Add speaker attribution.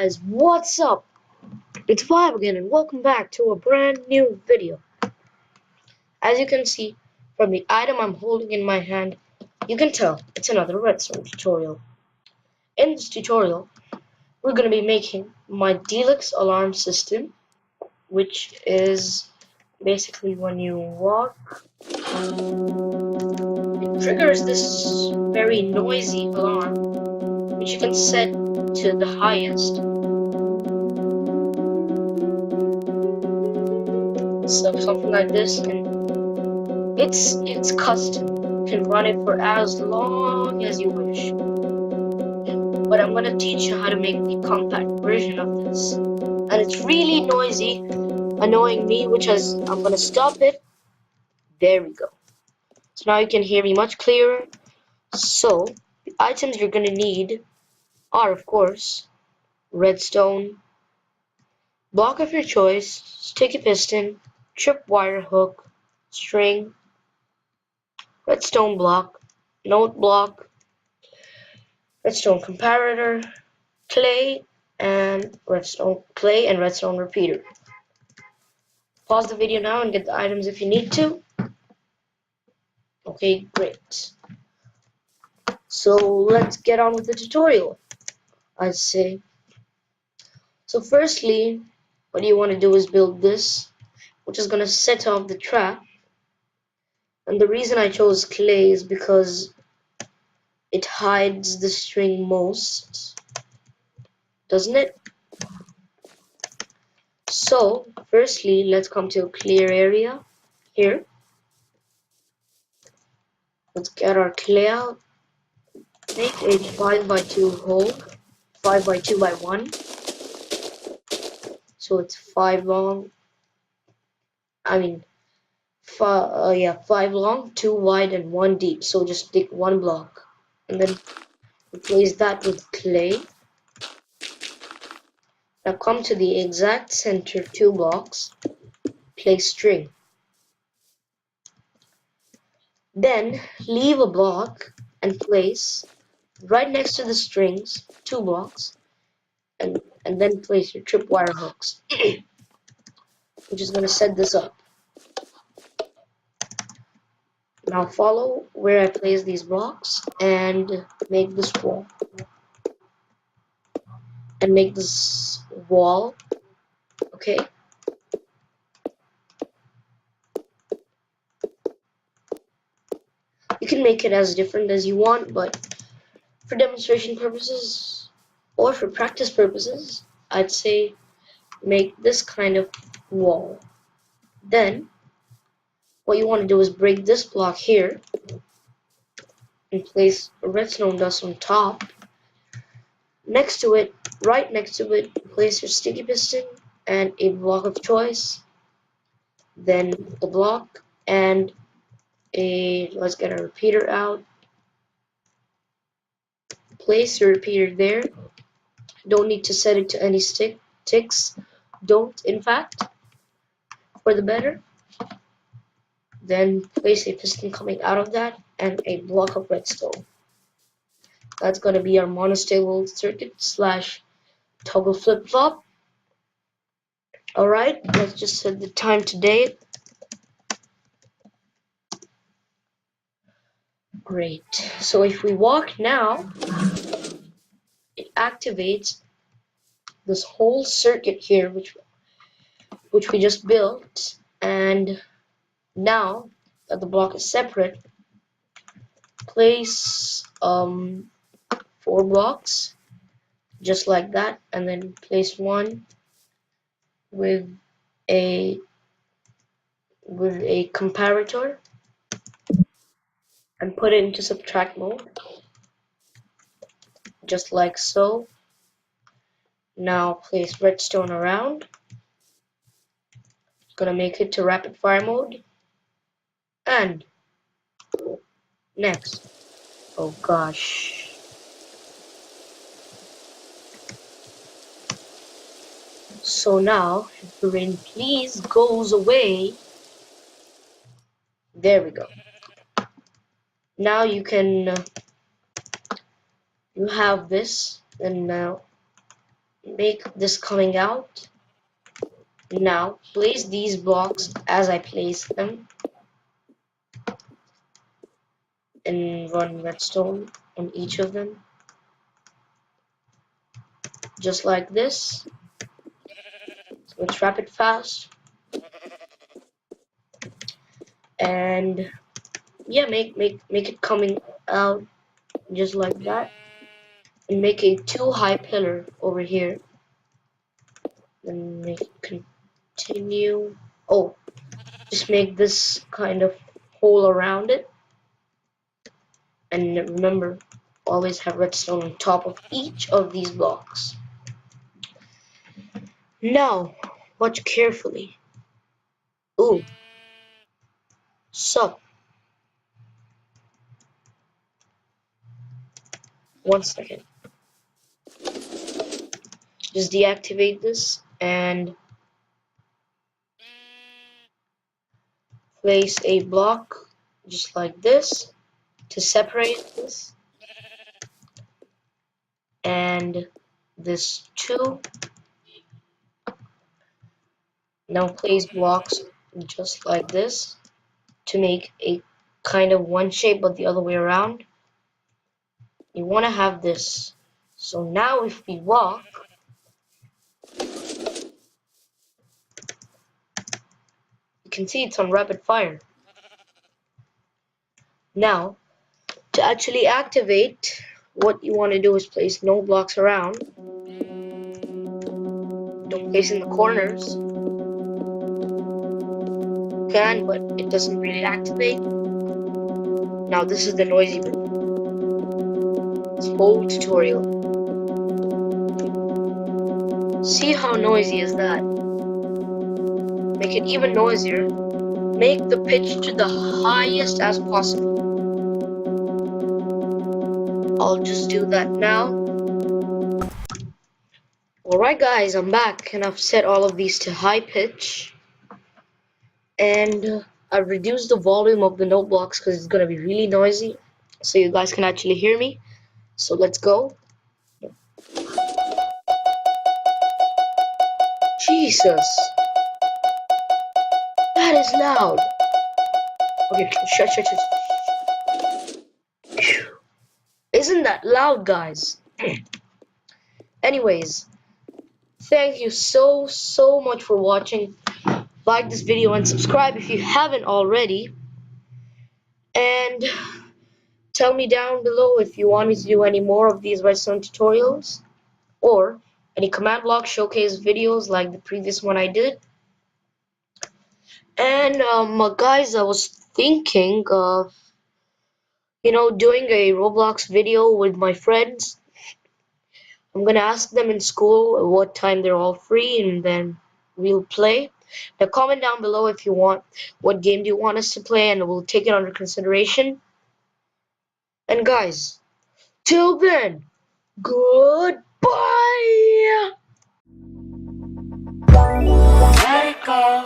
Speaker 1: guys, what's up? It's Vibe again and welcome back to a brand new video. As you can see from the item I'm holding in my hand, you can tell it's another Redstone tutorial. In this tutorial, we're going to be making my Deluxe alarm system, which is basically when you walk, it triggers this very noisy alarm, which you can set to the highest. So something like this, and it's custom. You can run it for as long as you wish. But I'm gonna teach you how to make the compact version of this. And it's really noisy, annoying me, I'm gonna stop it. There we go. So now you can hear me much clearer. So the items you're gonna need are, of course, redstone, block of your choice, sticky piston, tripwire hook, string, redstone block, note block, redstone comparator, clay and redstone repeater. Pause the video now and get the items if you need to. Okay, great. So let's get on with the tutorial, I'd say. So firstly, what you want to do is build this, which is going to set off the trap. And the reason I chose clay is because it hides the string most, doesn't it? So firstly, let's come to a clear area here. Let's get our clay out. Make a 5x2 hole, 5x2x1. So it's 5 long. I mean, 5 long, 2 wide, and 1 deep. So just dig 1 block, and then replace that with clay. Now come to the exact center 2 blocks. Place string. Then leave a block and place right next to the strings 2 blocks, and then place your tripwire hooks, which is going to set this up. Now follow where I place these blocks and make this wall. And make this wall, okay? You can make it as different as you want, but for demonstration purposes or for practice purposes, I'd say make this kind of wall. Then what you want to do is break this block here and place a redstone dust on top. Next to it, right next to it, place your sticky piston and a block of choice. Then the block and let's get a repeater out. Place your repeater there. Don't need to set it to any ticks. Don't, in fact, for the better. Then place a piston coming out of that and a block of redstone. That's going to be our monostable circuit / toggle flip-flop. Alright, let's just set the time to date. Great. So if we walk now, it activates this whole circuit here, which we just built. And now that the block is separate, place 4 blocks just like that, and then place one with a comparator and put it into subtract mode, just like so. Now place redstone around. Gonna make it to rapid fire mode. And next. Oh gosh. So now, if the rain please goes away. There we go. Now you can you have this, and now make this coming out. Now place these blocks as I place them and run redstone on each of them, just like this. So let's wrap it fast, and yeah, make it coming out just like that, and make a 2 high pillar over here. Then make it continue. Oh, just make this kind of hole around it, and remember, always have redstone on top of each of these blocks. Now, watch carefully. Ooh, so 1 second. Just deactivate this and place a block just like this to separate this, and this too. Now place blocks just like this to make a kind of one shape but the other way around. You want to have this. So now if we walk, you can see it's on rapid fire. Now, to actually activate, what you want to do is place no blocks around. Don't place in the corners. You can, but it doesn't really activate. Now this is the noisy bit. This whole tutorial. See how noisy is that? Make it even noisier. Make the pitch to the highest as possible. I'll just do that now. Alright guys, I'm back and I've set all of these to high pitch. And I've reduced the volume of the note blocks because it's going to be really noisy. So you guys can actually hear me. So let's go. Jesus. That is loud. Okay, shut. Isn't that loud, guys? Anyways, thank you so much for watching. Like this video and subscribe if you haven't already. And tell me down below if you want me to do any more of these redstone tutorials or any command block showcase videos like the previous one I did. And guys, I was thinking of doing a Roblox video with my friends. I'm gonna ask them in school what time they're all free, and then we'll play. Now comment down below if you want what game do you want us to play, and we'll take it under consideration. And guys, till then, goodbye. Let it go.